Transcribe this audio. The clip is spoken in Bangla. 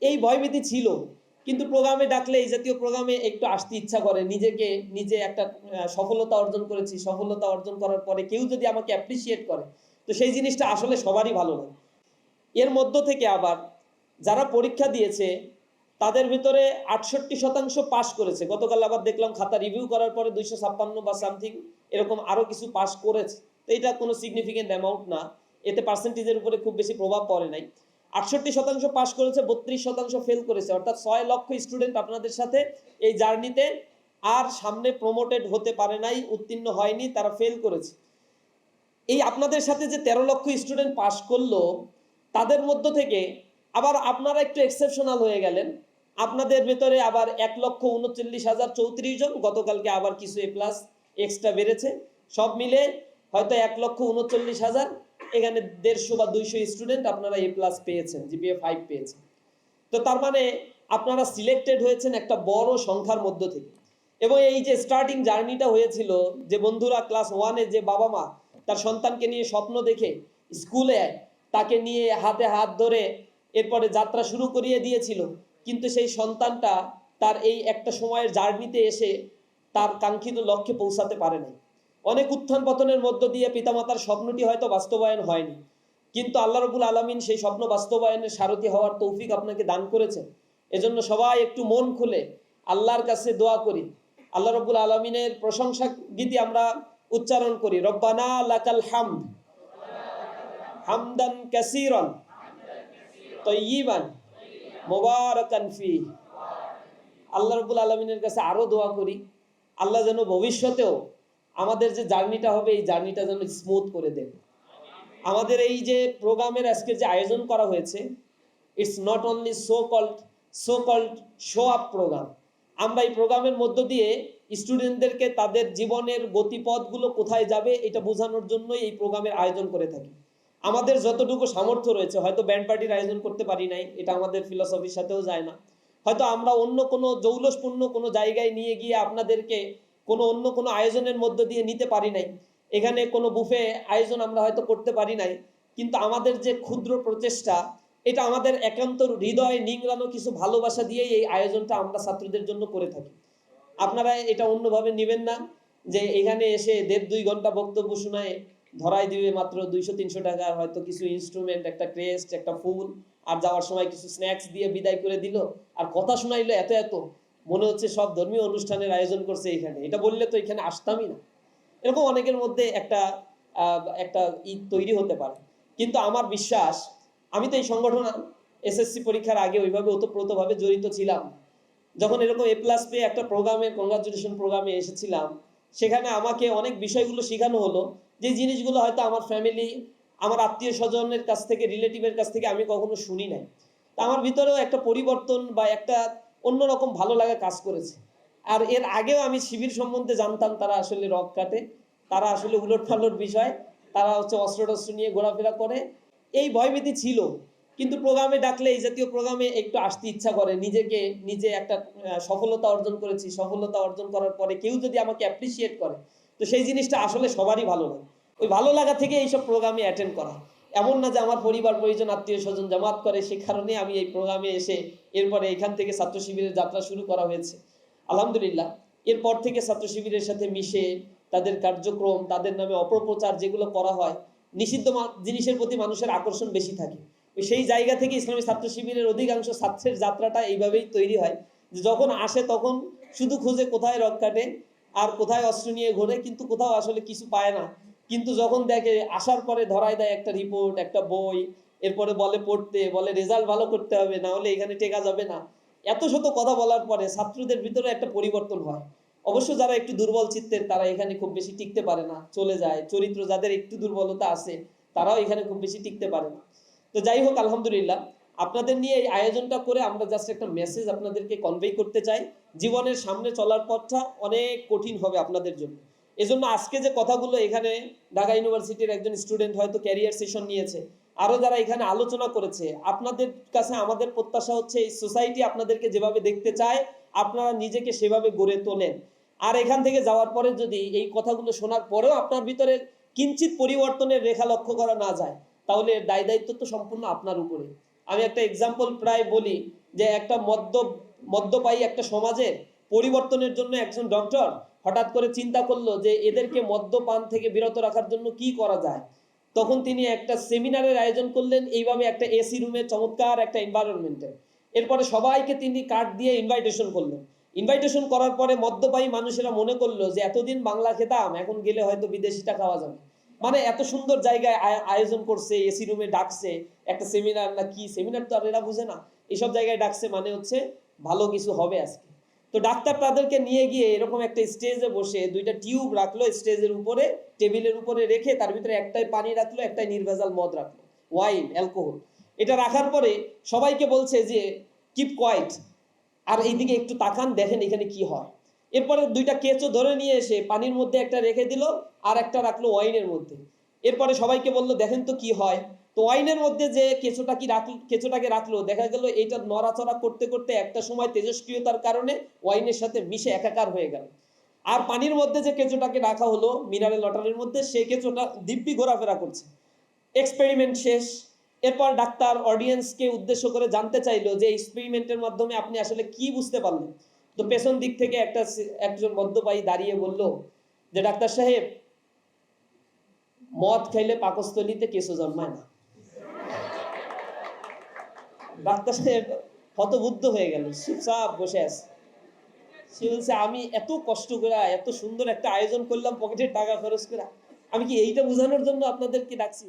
এই ভয়ভীতি ছিল, কিন্তু প্রোগ্রামে ডাকলে এই জাতীয় প্রোগ্রামে একটু আসতে ইচ্ছা করে। নিজে একটা সফলতা অর্জন করেছি, সফলতা অর্জন করার পরে কেউ যদি আমাকে অ্যাপ্রিসিয়েট করে, তো সেই জিনিসটা আসলে সবারই ভালো লাগে। এর মধ্য থেকে আবার যারা পরীক্ষা দিয়েছে তাদের ভিতরে 68% পাস করেছে। গতকাল আবার দেখলাম খাতা রিভিউ করার পরে 256 বা সামথিং এরকম আরো কিছু পাস করেছে। তো এটা কোনো সিগনিফিকেন্ট অ্যামাউন্ট না, এতে পার্সেন্টেজের উপরে খুব বেশি প্রভাব পড়ে নাই। 68% পাস করেছে, 32% ফেল করেছে। অর্থাৎ 6 লক্ষ স্টুডেন্ট আপনাদের সাথে এই জার্নিতে আর সামনে প্রমোটেড হতে পারে নাই, উত্তীর্ণ হয়নি, তারা ফেল করেছে। এই আপনাদের সাথে যে 13 লক্ষ স্টুডেন্ট পাস করলো, তাদের মধ্য থেকে আবার আপনারা একটু এক্সেপশনাল হয়ে গেলেন। আপনাদের ভেতরে আবার 1,39,034 জন, গতকালকে আবার কিছু এ প্লাস এক্সট্রা বেড়েছে, সব মিলে হয়তো 1,39,000, এখানে 150 বা 200 স্টুডেন্ট আপনারা এ প্লাস পেয়েছেন, জিপিএ 5 পেয়েছেন। তো তার মানে আপনারা সিলেক্টেড হয়েছেন একটা বড় সংখ্যার মধ্য থেকে। এবং এই যে স্টার্টিং জার্নিটা হয়েছিল, যে বন্ধুরা ক্লাস 1-এ যে বাবা মা তার সন্তানকে নিয়ে স্বপ্ন দেখে স্কুলে তাকে নিয়ে হাতে হাত ধরে এরপরে যাত্রা শুরু করিয়ে দিয়েছিল, কিন্তু সেই সন্তানটা তার এই একটা সময়ের জার্নিতে এসে তার কাঙ্ক্ষিত লক্ষ্যে পৌঁছাতে পারে নাই। অনেক উত্থান পতনের মধ্য দিয়ে পিতামাতার স্বপ্নটি হয়তো বাস্তবায়ন হয়নি, কিন্তু আল্লাহ রাব্বুল আলামিন সেই স্বপ্ন বাস্তবায়নের সারথি হওয়ার তৌফিক আপনাকে দান করেছেন। এজন্য সবাই একটু মন খুলে আল্লাহর কাছে দোয়া করি, আল্লাহ রাব্বুল আলামিনের প্রশংসা গীতি আমরা উচ্চারণ করি, রব্বানা লাকাল হামদ হামদান কাসীরান তাইয়িবান মুবারাকান ফীহ। আল্লাহ রাব্বুল আলামিনের কাছে আরো দোয়া করি, আল্লাহ যেন ভবিষ্যতেও আমাদের যে জার্নিটা হবে এই জার্নিটা যেন স্মুথ করে দেন। আমাদের এই যে প্রোগ্রামের আজকে যে আয়োজন করা হয়েছে, it's not only so called show up program. আমরা এই প্রোগ্রামের মধ্য দিয়ে স্টুডেন্টদেরকে তাদের জীবনের গতিপথগুলো কোথায় যাবে এটা বোঝানোর জন্য এই প্রোগ্রামের আয়োজন করে থাকি। আমাদের যতটুকু সামর্থ্য রয়েছে, হয়তো ব্যান্ড পার্টির আয়োজন করতে পারি নাই, এটা আমাদের ফিলসফির সাথেও যায় না। হয়তো আমরা অন্য কোনো জৌলসপূর্ণ কোনো জায়গায় নিয়ে গিয়ে আপনাদেরকে অন্য কোনো আয়োজনের মধ্য দিয়ে নিতে পারি নাই। এখানে কোনো বুফে আয়োজন আমরা হয়তো করতে পারি নাই, কিন্তু আমাদের যে ক্ষুদ্র প্রচেষ্টা, এটা আমাদের একান্ত হৃদয় নিংড়ানো কিছু ভালোবাসা দিয়েই এই আয়োজনটা আমরা ছাত্রদের জন্য করে থাকি। আপনারা এটা অন্যভাবে নেবেন না যে এখানে এসে 1.5-2 ঘন্টা বক্তব্য শোনায় ধরাই দিবে মাত্র 200-300 টাকা, হয়তো কিছু ইনস্ট্রুমেন্ট, একটা ক্রেস্ট, একটা ফুল, আর যাওয়ার সময় কিছু স্ন্যাক্স দিয়ে বিদায় করে দিল, আর কথা শোনাইলো এত মনে হচ্ছে সব ধর্মীয় অনুষ্ঠানের আয়োজন করছে এখানে। এটা বললে তো এখানে আসতামই না। এরকম অনেকের মধ্যে একটা ঈদ তৈরি হতে পারে। কিন্তু আমার বিশ্বাস, আমি তো এই সংগঠন এসএসসি পরীক্ষার আগে ওইভাবে ওতপ্রোতভাবে জড়িত ছিলাম। যখন এরকম এ প্লাস পেয়ে একটা প্রোগ্রামে, কংগ্রাচুলেশন প্রোগ্রামে এসেছিলাম, সেখানে আমাকে অনেক বিষয়গুলো শেখানো হলো, যে জিনিসগুলো হয়তো আমার ফ্যামিলি, আমার আত্মীয় স্বজনের কাছ থেকে, রিলেটিভের কাছ থেকে আমি কখনো শুনি নাই। তা আমার ভিতরেও একটা পরিবর্তন বা একটা অন্যরকম ভালো লাগা কাজ করেছে। আর এর আগেও আমি শিবির সম্বন্ধে জানতাম, তারা আসলে রক কাটে, তারা আসলে উলট পালট বিষয়, তারা হচ্ছে অস্ত্র টস্ত্র নিয়ে ঘোরাফেরা করে। এই ভয়ভীতি ছিল, কিন্তু প্রোগ্রামে ডাকলে এই জাতীয় প্রোগ্রামে একটু আসতে ইচ্ছা করে। নিজে একটা সফলতা অর্জন করেছি, সফলতা অর্জন করার পরে কেউ যদি আমাকে অ্যাপ্রিসিয়েট করে, তো সেই জিনিসটা আসলে সবারই ভালো লাগে। ওই ভালো লাগা থেকে এইসব প্রোগ্রামে অ্যাটেন্ড করা। এমন না যে আমার পরিবার পরিজন আত্মীয় স্বজন জামাত করে, সে কারণে আমি এই প্রোগ্রামে এসে এরপরে এখান থেকে ছাত্র শিবিরের যাত্রা শুরু করা হয়েছে। আলহামদুলিল্লাহ, এরপর থেকে ছাত্র শিবিরের সাথে মিশে তাদের কার্যক্রম, তাদের নামে অপপ্রচার যেগুলো করা হয়, নিষিদ্ধ জিনিসের প্রতি মানুষের আকর্ষণ বেশি থাকে। সেই জায়গা থেকে ইসলামী ছাত্র শিবিরের অধিকাংশ ছাত্রের যাত্রাটা এইভাবেই তৈরি হয়, যে যখন আসে তখন শুধু খুঁজে কোথায় রক কাটে আর কোথায় অস্ত্র নিয়ে ঘোরে, কিন্তু কোথাও আসলে কিছু পায় না। কিন্তু যখন দেখে আসার পরে ধরায় দেয় একটা রিপোর্ট, একটা বই, এরপরে বলে পড়তে, বলে রেজাল্ট ভালো করতে হবে, না হলে এখানে টেকা যাবে না, এত শত কথা বলার পরে ছাত্রদের ভিতরে একটা পরিবর্তন হয়। অবশ্য যারা একটু দুর্বল চিত্তের, তারা এখানে খুব বেশি টিকতে পারে না, চলে যায়। চরিত্র যাদের একটু দুর্বলতা আছে, তারাও এখানে খুব বেশি টিকতে পারে না। তো যাই হোক, আলহামদুলিল্লাহ, আপনাদের নিয়ে এই আয়োজনটা করে আমরা জাস্ট একটা মেসেজ আপনাদেরকে কনভে করতে চাই। জীবনের সামনে চলার পথটা অনেক কঠিন হবে আপনাদের জন্য। এজন্য আজকে যে কথাগুলো এখানে ঢাকা ইউনিভার্সিটির একজন স্টুডেন্ট হয়তো ক্যারিয়ার সেশন নিয়েছে, আরো যারা এখানে আলোচনা করেছে, আপনাদের কাছে আমাদের প্রত্যাশা হচ্ছে এই সোসাইটি আপনাদেরকে যেভাবে দেখতে চায়, আপনারা নিজেকে সেভাবে গড়ে তোলেন। আর এখান থেকে যাওয়ার পরে যদি এই কথাগুলো শোনার পরেও আপনার ভিতরে কিঞ্চিত পরিবর্তনের রেখা লক্ষ্য করা না যায়, তাহলে দায় দায়িত্ব তো সম্পূর্ণ আপনার উপরে। আমি একটা এক্সাম্পল প্রায় বলি, যে একটা মদ্যপায়ী একটা সমাজের পরিবর্তনের জন্য একজন ডক্টর হঠাৎ করে চিন্তা করলো যে এদেরকে মদ্যপান থেকে বিরত রাখার জন্য কি করা যায়। তখন তিনি একটা সেমিনারের আয়োজন করলেন, এইভাবে একটা এসি রুমে, চমৎকার একটা এনভায়রনমেন্টে। এরপরে সবাইকে তিনি কার্ড দিয়ে ইনভাইটেশন করলেন। ইনভাইটেশন করার পরে মদ্যপায়ী মানুষেরা মনে করলো যে এতদিন বাংলা খেতাম, এখন গেলে হয়তো বিদেশিটা খাওয়া যাবে। মানে এত সুন্দর জায়গায় আয়োজন করছে, এসি রুমে ডাকছে, একটা সেমিনার না কি সেমিনার তো আর এরা বুঝে না, এসব জায়গায় ডাকছে মানে হচ্ছে ভালো কিছু হবে আজকে। তো ডাক্তার তাদেরকে নিয়ে গিয়ে এরকম একটা স্টেজে বসে দুইটা টিউব রাখলো স্টেজের উপরে, টেবিলের উপরে রেখে তার ভিতরে একটাই পানি রাখলো, একটাই নির্ভেজাল মদ রাখলো, ওয়াইন, অ্যালকোহল। এটা রাখার পরে সবাইকে বলছে যে কিপ কোয়াইট, আর এইদিকে একটু তাকান, দেখেন এখানে কি হয়। এরপরে দুইটা কেঁচো ধরে নিয়ে এসে পানির মধ্যে একটা রেখে দিল, আর একটা রাখলো ওয়াইনের মধ্যে। এরপরে সবাইকে বললো দেখেন তো কি হয়। তো ওয়াইনের মধ্যে যে কেঁচোটাকে রাখলো, দেখা গেল এইটা নড়াচড়া করতে করতে একটা সময় তেজস্ক্রিয়তার কারণে ওয়াইনের সাথে মিশে একাকার হয়ে গেল। আর পানির মধ্যে যে কেঁচোটাকে রাখা হলো মিনারেল ওয়াটারের মধ্যে, সেই কেঁচোটা দিব্যি ঘোরাফেরা করছে। এক্সপেরিমেন্ট শেষ। এরপর ডাক্তার অডিয়েন্সকে উদ্দেশ্য করে জানতে চাইলো যে এক্সপেরিমেন্টের মাধ্যমে আপনি আসলে কি বুঝতে পারলেন। তো পেছন দিক থেকে একজন মদ্যপায়ী দাঁড়িয়ে বলল যে ডাক্তার সাহেব, মদ খাইলে পাকস্থলীতে কেঁচো জন্মায় না। ডাক্তার সাহেব হতবুদ্ধ হয়ে গেল, চুপচাপ বসে আছে। সে বলছে আমি এত কষ্ট করে এত সুন্দর একটা আয়োজন করলাম, পকেটের টাকা খরচ করে, আমি কি এইটা বোঝানোর জন্য আপনাদেরকে ডাকছি?